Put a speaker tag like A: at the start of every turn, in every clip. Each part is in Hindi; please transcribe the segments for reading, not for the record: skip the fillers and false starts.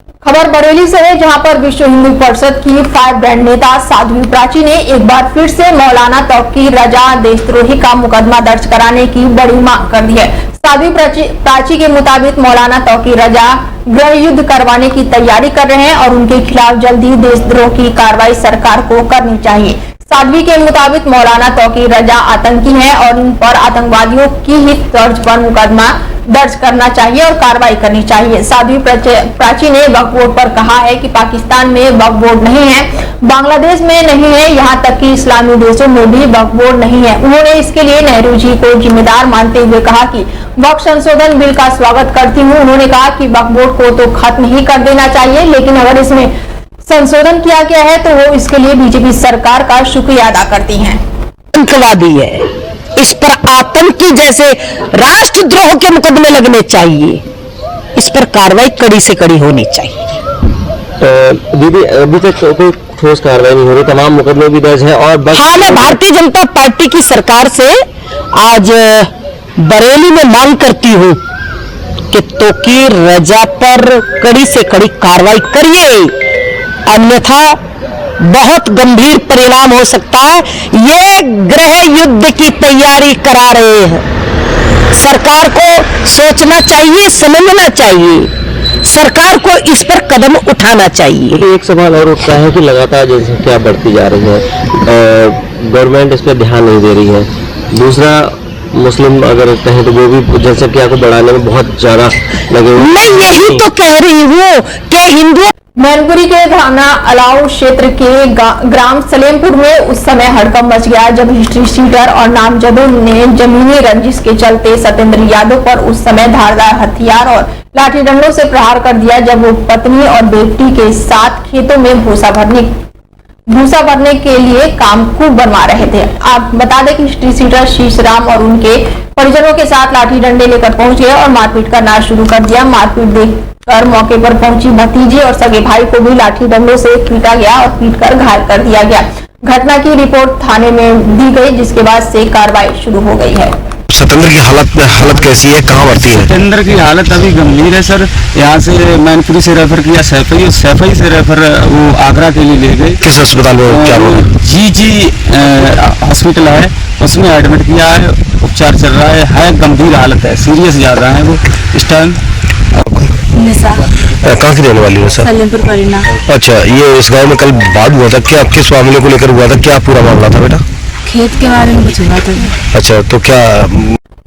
A: खबर बरेली से है, जहां पर विश्व हिंदू परिषद की फायर ब्रांड नेता साध्वी प्राची ने एक बार फिर से मौलाना तौकीर रजा देशद्रोही का मुकदमा दर्ज कराने की बड़ी मांग कर दी है। साध्वी प्राची के मुताबिक मौलाना तौकीर रजा गृह युद्ध करवाने की तैयारी कर रहे हैं और उनके खिलाफ जल्दी देशद्रोह की कार्रवाई सरकार को करनी चाहिए। साध्वी के मुताबिक मौलाना तौकीर रजा आतंकी हैं और इन पर आतंकवादियों की ही तर्ज पर मुकदमा दर्ज करना चाहिए और कार्रवाई करनी चाहिए। साध्वी प्राची ने वक्फ बोर्ड पर कहा है कि पाकिस्तान में वक्फ बोर्ड नहीं है, बांग्लादेश में नहीं है, यहाँ तक कि इस्लामी देशों में भी वक्फ बोर्ड नहीं है। उन्होंने इसके लिए नेहरू जी को जिम्मेदार मानते हुए कहा कि वक्फ संशोधन बिल का स्वागत करती हूँ। उन्होंने कहा कि वक्फ बोर्ड को तो खत्म ही कर देना चाहिए, लेकिन अगर इसमें संशोधन किया गया है तो वो इसके लिए बीजेपी सरकार का शुक्रिया अदा करती हैं।
B: आतंकवादी है, इस पर आतंकी जैसे राष्ट्रद्रोह के मुकदमे लगने चाहिए, इस पर कार्रवाई कड़ी से कड़ी होनी चाहिए।
C: दीदी अभी तक कोई ठोस कार्रवाई नहीं हो रही, तमाम मुकदमे भी दर्ज है। और
B: हाँ, मैं भारतीय जनता पार्टी की सरकार से आज बरेली में मांग करती हूँ कि तौकीर रजा पर कड़ी से कड़ी कार्रवाई करिए, अन्यथा बहुत गंभीर परिणाम हो सकता है। ये गृह युद्ध की तैयारी करा रहे हैं। सरकार को सोचना चाहिए, समझना चाहिए, सरकार को इस पर कदम उठाना चाहिए।
C: एक सवाल और उठता है कि लगातार जनसंख्या बढ़ती जा रही है, गवर्नमेंट इस पर ध्यान नहीं दे रही है। दूसरा, मुस्लिम अगर कहें तो वो भी जनसंख्या को बढ़ाने में बहुत ज्यादा लगे हुए।
B: मैं यही तो कह रही हूँ कि हिंदुओं
A: मैनपुरी के धाना अलाउ क्षेत्र के ग्राम सलेमपुर में उस समय हड़कंप मच गया जब हिस्ट्री शीटर और नामजदों ने जमीनी रंजिश के चलते सत्येंद्र यादव पर उस समय धारदार हथियार और लाठी डंडों से प्रहार कर दिया, जब वो पत्नी और बेटी के साथ खेतों में भूसा भरने के लिए काम खूब बनवा रहे थे। आप बता दें कि हिस्ट्री शीटर शीशराम और उनके परिजनों के साथ लाठी डंडे लेकर पहुंच गए और मारपीट करना शुरू कर दिया। मारपीट देखकर मौके पर पहुंची भतीजी और सगे भाई को भी लाठी डंडों से पीटा गया और पीटकर घायल कर दिया गया। घटना की रिपोर्ट थाने में दी गई, जिसके बाद से कार्रवाई शुरू हो गई है।
D: सत्येंद्र की हालत कैसी है, कहाँ भर्ती है?
E: सत्येंद्र की हालत अभी गंभीर है सर। यहाँ से मैनपुरी से रेफर किया सैफई से रेफर वो आगरा के लिए ले गए।
D: किस अस्पताल में क्या हुआ?
E: जी हॉस्पिटल है, उसमें एडमिट किया है, उपचार चल रहा है गंभीर हालत है, सीरियस ज्यादा है वो इस टाइम।
D: कहाँ की रहने वाली है सर?
F: सलेमपुर परिना।
D: अच्छा, ये इस गाँव में कल बात हुआ था, क्या किस मामले को लेकर हुआ था, क्या पूरा मामला था बेटा?
F: खेत के बारे में कुछ हुआ था।
D: अच्छा, तो क्या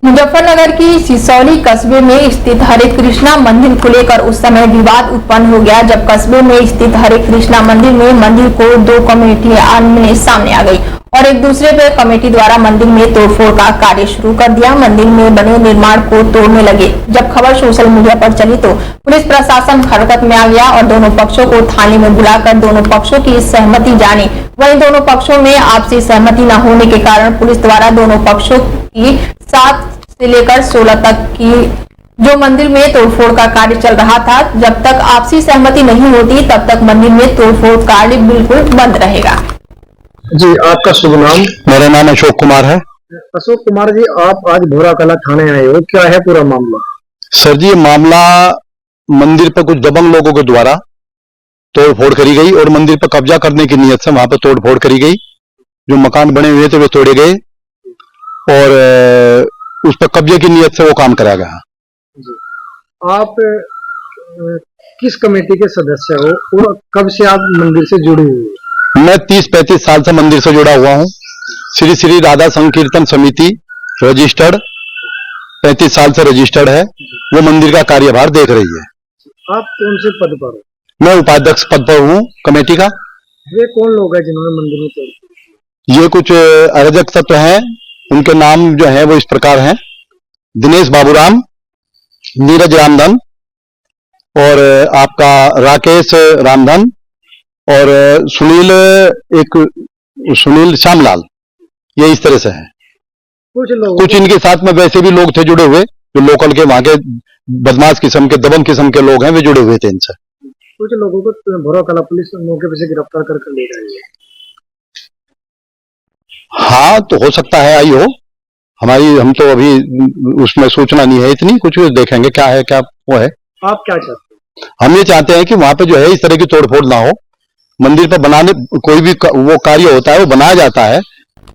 A: मुजफ्फरनगर की सिसौली कस्बे में स्थित हरे कृष्णा मंदिर को लेकर उस समय विवाद उत्पन्न हो गया, जब कस्बे में स्थित हरे कृष्णा मंदिर में मंदिर को दो कमेटियां आमने सामने आ गई और एक दूसरे पर कमेटी द्वारा मंदिर में तोड़फोड़ का कार्य शुरू कर दिया। मंदिर में बने निर्माण को तोड़ने लगे। जब खबर सोशल मीडिया पर चली तो पुलिस प्रशासन हरकत में आ गया और दोनों पक्षों को थाने में बुलाकर दोनों पक्षों की सहमति जानी। वहीं दोनों पक्षों में आपसी सहमति न होने के कारण पुलिस द्वारा दोनों पक्षों की 7 से लेकर 16 तक की जो मंदिर में तोड़फोड़ का कार्य चल रहा था, जब तक आपसी सहमति नहीं होती तब तक मंदिर में तोड़फोड़ कार्य बिल्कुल बंद रहेगा।
G: जी, आपका शुभ नाम?
D: मेरा नाम अशोक कुमार है।
G: अशोक कुमार जी, आप आज भोरा कला थाने आए हो, क्या है पूरा मामला?
D: सर जी, मामला मंदिर पर कुछ दबंग लोगों के द्वारा तोड़फोड़ करी गई और मंदिर पर कब्जा करने की नीयत से वहां पर तोड़फोड़ करी गई। जो मकान बने हुए थे वे तोड़े गए और उस पर कब्जे की नीयत से वो काम कराया गया।
G: जी, आप किस कमेटी के सदस्य हो और कब से आप मंदिर से जुड़े हुए हो?
D: मैं 30-35 साल से मंदिर से जुड़ा हुआ हूँ। श्री श्री राधा संकीर्तन समिति रजिस्टर्ड 35 साल से रजिस्टर्ड है, वो मंदिर का कार्यभार देख रही है।
G: आप कौन से पद पर हो?
D: मैं उपाध्यक्ष पद पर हूँ कमेटी का।
G: वे कौन लोग हैं जिन्होंने मंदिर में तोड़?
D: ये कुछ अराजक तत्व हैं, उनके नाम जो है वो इस प्रकार हैं: दिनेश बाबूराम, नीरज रामधन और आपका राकेश रामधन और सुनील श्यामलाल। ये इस तरह से है। कुछ इनके साथ में वैसे भी लोग थे जुड़े हुए, जो लोकल के वहां के बदमाश किस्म के दबंग किस्म के लोग हैं, वे जुड़े हुए थे इनसे।
G: कुछ लोगों को भोरा कला पुलिस मौके पर से गिरफ्तार करके ले रही है।
D: हाँ, तो हो सकता है आई हो, हम तो अभी उसमें सूचना नहीं है इतनी, कुछ देखेंगे क्या है क्या वो है।
G: आप क्या चाहते
D: हम ये चाहते हैं कि वहां पे जो है इस तरह की तोड़फोड़ ना हो। मंदिर पर बनाने कोई भी वो कार्य होता है वो बनाया जाता है।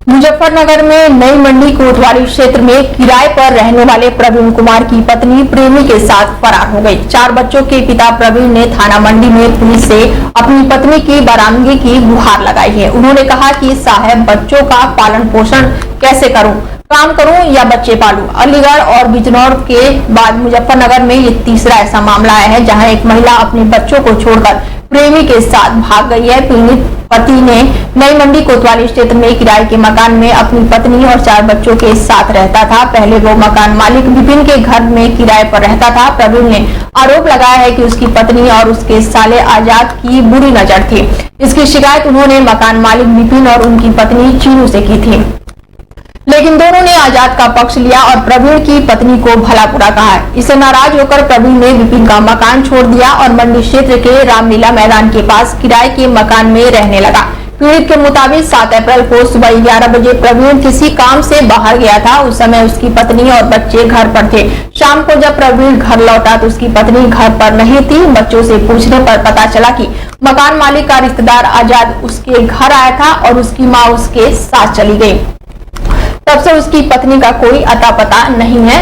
A: मुजफ्फरनगर में नई मंडी कोतवाली क्षेत्र में किराए पर रहने वाले प्रवीण कुमार की पत्नी प्रेमी के साथ फरार हो गई। 4 बच्चों के पिता प्रवीण ने थाना मंडी में पुलिस से अपनी पत्नी की बरामदगी की गुहार लगाई है। उन्होंने कहा कि साहब, बच्चों का पालन पोषण कैसे करूं, काम करूं या बच्चे पालूं। अलीगढ़ और बिजनौर के बाद मुजफ्फरनगर में ये तीसरा ऐसा मामला आया है जहां एक महिला अपने बच्चों को छोड़कर प्रेमी के साथ भाग गई है। पीड़ित पति ने नई मंडी कोतवाली क्षेत्र में किराए के मकान में अपनी पत्नी और 4 बच्चों के साथ रहता था। पहले वो मकान मालिक विपिन के घर में किराए पर रहता था। प्रवीण ने आरोप लगाया है कि उसकी पत्नी और उसके साले आजाद की बुरी नजर थी। इसकी शिकायत उन्होंने मकान मालिक विपिन और उनकी पत्नी चीनू से की थी, लेकिन दोनों ने आजाद का पक्ष लिया और प्रवीण की पत्नी को भला बुरा कहा। इससे नाराज होकर प्रवीण ने विपिन का मकान छोड़ दिया और मंडी क्षेत्र के रामलीला मैदान के पास किराए के मकान में रहने लगा। पीड़ित के मुताबिक 7 अप्रैल को सुबह 11 बजे प्रवीण किसी काम से बाहर गया था। उस समय उसकी पत्नी और बच्चे घर पर थे। शाम को जब प्रवीण घर लौटा तो उसकी पत्नी घर पर नहीं थी। बच्चों से पूछने पर पता चला कि मकान मालिक का रिश्तेदार आजाद उसके घर आया था और उसकी माँ उसके साथ चली गई। तब से उसकी पत्नी का कोई अता पता नहीं है।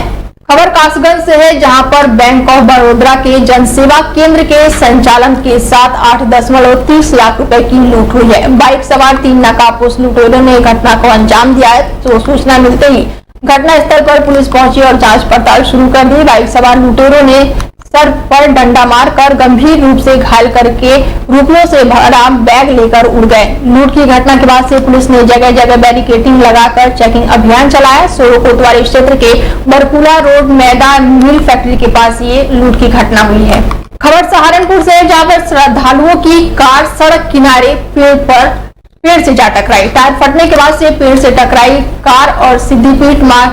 A: खबर कासगंज से है, जहां पर बैंक ऑफ बड़ौदा के जनसेवा केंद्र के संचालन के साथ 8.30 लाख रुपए की लूट हुई है। बाइक सवार 3 नकाबपोश लुटेरों ने घटना को अंजाम दिया है। तो सूचना मिलते ही घटना स्थल पर पुलिस पहुंची और जांच पड़ताल शुरू कर दी। बाइक सवार लुटेरों ने सर पर डंडा मारकर गंभीर रूप से घायल करके रुपयों से भरा बैग लेकर उड़ गए। लूट की घटना के बाद से पुलिस ने जगह जगह बैरिकेडिंग लगाकर चेकिंग अभियान चलाया। सोरो कोतवाली क्षेत्र के बरकुला रोड मैदान मिल फैक्ट्री के पास ये लूट की घटना हुई है। खबर सहारनपुर से है, जहां पर श्रद्धालुओं की कार सड़क किनारे पेड़ से जा टकराई। टायर फटने के बाद से पेड़ से टकराई कार और सिद्धिपीठ मां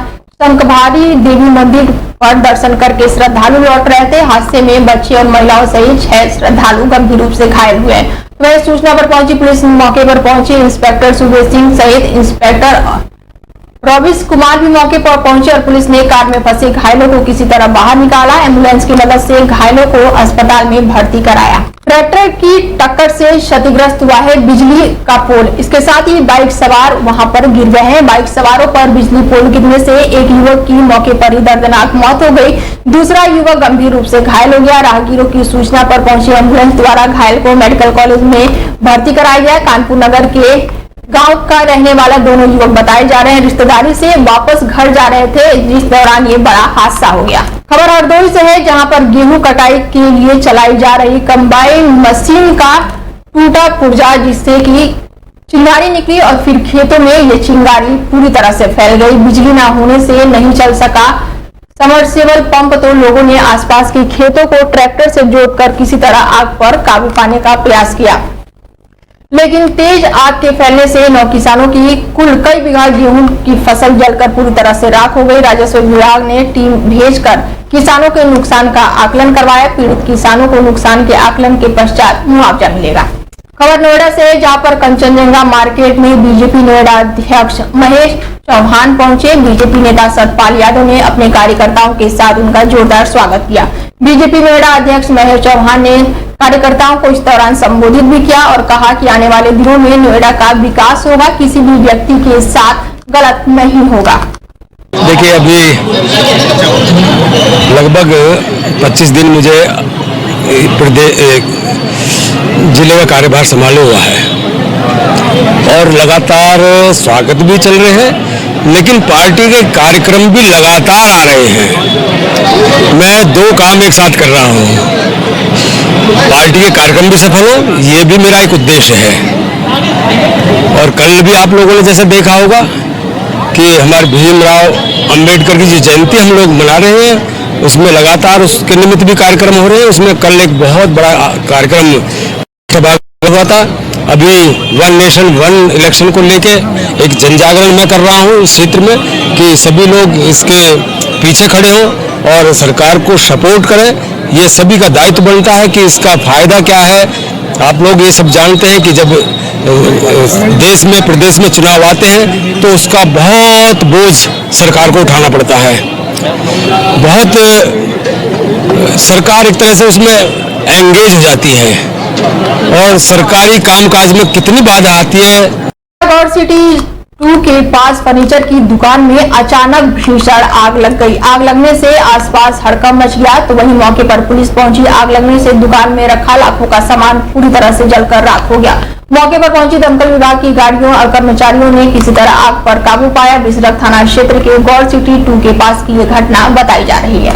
A: शंखभारी देवी मंदिर पर दर्शन करके श्रद्धालु लौट रहे थे। हादसे में बच्चे और महिलाओं सहित 6 श्रद्धालु गंभीर रूप से घायल हुए। वह सूचना पर पहुंची पुलिस मौके पर पहुंची। इंस्पेक्टर सुबेश सिंह सहित इंस्पेक्टर रविश कुमार भी मौके पर पहुंचे और पुलिस ने कार में फंसे घायलों को किसी तरह बाहर निकाला। एम्बुलेंस की मदद से घायलों को अस्पताल में भर्ती कराया। ट्रैक्टर की टक्कर से क्षतिग्रस्त हुआ है बिजली का पोल। इसके साथ ही बाइक सवार वहां पर गिर गए हैं। बाइक सवारों पर बिजली पोल गिरने से एक युवक की मौके पर ही दर्दनाक मौत हो गई। दूसरा युवक गंभीर रूप से घायल हो गया। राहगीरों की सूचना पर पहुंची एम्बुलेंस द्वारा घायल को मेडिकल कॉलेज में भर्ती कराया गया। कानपुर नगर के गांव का रहने वाला दोनों युवक बताए जा रहे हैं रिश्तेदारी से वापस घर जा रहे थे, जिस दौरान ये बड़ा हादसा हो गया। खबर हरदोई से है, जहां पर गेहूं कटाई के लिए चलाई जा रही कंबाइन मशीन का टूटा पुर्जा, जिससे कि चिंगारी निकली और फिर खेतों में ये चिंगारी पूरी तरह से फैल गई। बिजली न होने से नहीं चल सका समरसेबल पंप, तो लोगों ने आसपास के खेतों को ट्रैक्टर से जोड़कर किसी तरह आग पर काबू पाने का प्रयास किया, लेकिन तेज आग के फैलने से 9 किसानों की कुल कई बीघा गेहूं की फसल जलकर पूरी तरह से राख हो गई। राजस्व विभाग ने टीम भेजकर किसानों के नुकसान का आकलन करवाया। पीड़ित किसानों को नुकसान के आकलन के पश्चात मुआवजा मिलेगा। खबर नोएडा से, जहां पर कंचनजंगा मार्केट में बीजेपी नोएडा अध्यक्ष महेश चौहान पहुंचे। बीजेपी नेता सतपाल यादव ने अपने कार्यकर्ताओं के साथ उनका जोरदार स्वागत किया। बीजेपी नोएडा अध्यक्ष महेश चौहान ने कार्यकर्ताओं को इस दौरान संबोधित भी किया और कहा कि आने वाले दिनों में नोएडा का विकास होगा, किसी भी व्यक्ति के साथ गलत नहीं होगा।
H: देखिए, अभी लगभग 25 दिन मुझे जिले का कार्यभार संभाले हुआ है और लगातार स्वागत भी चल रहे हैं, लेकिन पार्टी के कार्यक्रम भी लगातार आ रहे हैं। मैं 2 काम एक साथ कर रहा हूँ, पार्टी के कार्यक्रम भी सफल हो, ये भी मेरा एक उद्देश्य है। और कल भी आप लोगों ने जैसे देखा होगा कि हमारे भीमराव अंबेडकर की जो जयंती हम लोग मना रहे हैं, उसमें लगातार उसके निमित्त भी कार्यक्रम हो रहे हैं। उसमें कल एक बहुत बड़ा कार्यक्रम हुआ था। अभी 1 नेशन 1 इलेक्शन को लेके एक जनजागरण मैं कर रहा हूँ इस क्षेत्र में, कि सभी लोग इसके पीछे खड़े हों और सरकार को सपोर्ट करें। ये सभी का दायित्व बनता है कि इसका फायदा क्या है। आप लोग ये सब जानते हैं कि जब देश में प्रदेश में चुनाव आते हैं तो उसका बहुत बोझ सरकार को उठाना पड़ता है। बहुत सरकार एक तरह से उसमें एंगेज हो जाती है और सरकारी कामकाज में कितनी बाधा आती है।
A: गौर सिटी 2 के पास फर्नीचर की दुकान में अचानक भीषण आग लग गई। आग लगने से आसपास हड़कंप मच गया, तो वहीं मौके पर पुलिस पहुंची। आग लगने से दुकान में रखा लाखों का सामान पूरी तरह से जलकर राख हो गया। मौके पर पहुंची दमकल विभाग की गाड़ियों और कर्मचारियों ने किसी तरह आग पर काबू पाया। बिसरख थाना क्षेत्र के गौर सिटी 2 के पास की यह घटना बताई जा रही है।